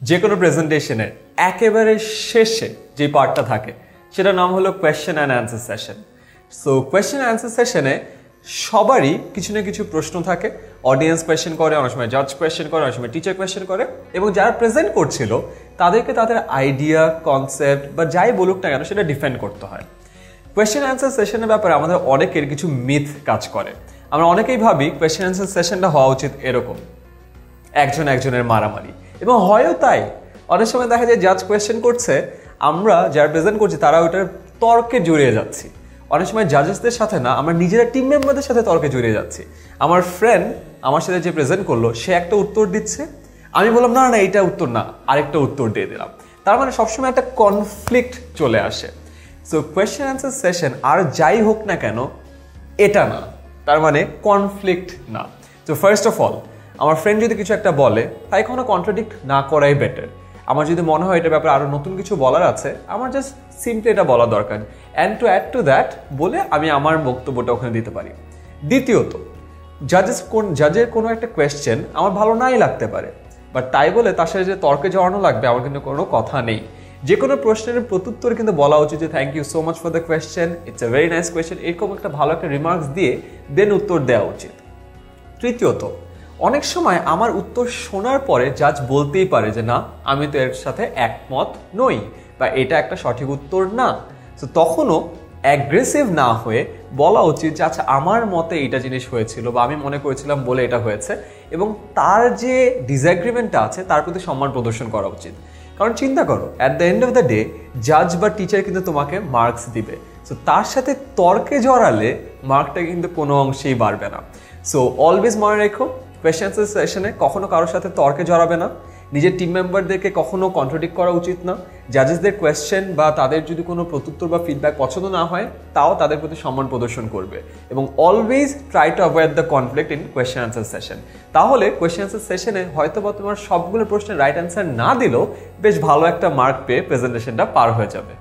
যে কোনো প্রেজেন্টেশনের একেবারে শেষে যে পার্টটা থাকে সেটার নাম হলো question and answer session. So question answer সেশনে সবারই কিছু না কিছু প্রশ্ন থাকে। অডিয়েন্স কোয়েশ্চেন করে, অনেক সময় জাজ কোয়েশ্চেন করে, অনেক সময় টিচার কোয়েশ্চেন করে, এবং যারা প্রেজেন্ট করছিল তাদেরকে তাদের আইডিয়া, কনসেপ্ট বা যাই বলুক না কেন সেটা ডিফেন্ড করতে হয়। কোয়েশ্চেন অ্যান্সার সেশনের ব্যাপারে আমাদের অনেকের কিছু মিথ কাজ করে। আমরা অনেকেই ভাবি কোয়েশ্চেন অ্যান্সার সেশনটা হওয়া উচিত এরকম, একজন একজনের মারামারি, এবং হয়ও তাই। অনেক সময় দেখা যায় জাজ কোয়েশ্চেন করছে, আমরা যারা প্রেজেন্ট করছি তারা ওটার তর্কে জড়িয়ে যাচ্ছি। অনেক সময় জাজেসদের সাথে না, আমরা নিজেরা টিম মেম্বারদের সাথে তর্কে জড়িয়ে যাচ্ছি। আমার ফ্রেন্ড আমার সাথে যে প্রেজেন্ট করলো সে একটা উত্তর দিচ্ছে, আমি বললাম না না এইটা উত্তর না, আরেকটা উত্তর দিয়ে দিলাম। তার মানে সবসময় একটা কনফ্লিক্ট চলে আসে। সো কোয়েশ্চেন অ্যান্সার সেশন আর যাই হোক না কেন এটা না, তার মানে কনফ্লিক্ট না। তো ফার্স্ট অফ অল, আমার ফ্রেন্ড যদি কিছু একটা বলে তাই কোনো কন্ট্রাডিক্ট না করাই বেটার। আমার যদি মনে হয় এটার ব্যাপারে আরও নতুন কিছু বলার আছে, আমার জাস্ট সিম্পলি এটা বলা দরকার, and to add to that বলে আমি আমার বক্তব্যটা ওখানে দিতে পারি। দ্বিতীয়ত, জাজের কোনো একটা কোয়েশ্চেন আমার ভালো নাই লাগতে পারে, বাট তাই বলে তার সাথে যে তর্কে জড়ানো লাগবে আমার কিন্তু কোনো কথা নেই। যে কোনো প্রশ্নের প্রত্যুত্তরে কিন্তু বলা উচিত যে thank you so much for the question, it's a very nice question, এরকম একটা ভালো একটা রিমার্কস দিয়ে দেন উত্তর দেওয়া উচিত। তৃতীয়ত, অনেক সময় আমার উত্তর শোনার পরে জাজ বলতেই পারে যে না, আমি তো এর সাথে একমত নই, বা এটা একটা সঠিক উত্তর না। তো তখনও অ্যাগ্রেসিভ না হয়ে বলা উচিত যে আচ্ছা আমার মতে এইটা জিনিস হয়েছিল, বা আমি মনে করেছিলাম বলে এটা হয়েছে, এবং তার যে ডিসএগ্রিমেন্টটা আছে তার প্রতি সম্মান প্রদর্শন করা উচিত। কারণ চিন্তা করো, at the end of the day জাজ বা টিচার কিন্তু তোমাকে মার্কস দিবে। সো তার সাথে তর্কে জড়ালে মার্কটা কিন্তু কোনো অংশেই বাড়বে না। সো অলওয়েজ মনে রেখো, কোয়েশ্চেন অ্যান্সার সেশনে কখনো কারোর সাথে তর্কে জড়াবে না, নিজের টিম মেম্বারদেরকে কখনো কন্ট্রাডিক্ট করা উচিত না, জাজেসদের কোয়েশ্চেন বা তাদের যদি কোনো প্রত্যুত্তর বা ফিডব্যাক পছন্দ না হয় তাও তাদের প্রতি সম্মান প্রদর্শন করবে, এবং always try to avoid the conflict in question answer session. তাহলে কোয়েশ্চেন অ্যান্সার সেশনে হয়তো বা তোমার সবগুলো প্রশ্নের রাইট অ্যান্সার না দিলেও বেশ ভালো একটা মার্ক পেয়ে প্রেজেন্টেশনটা পার হয়ে যাবে।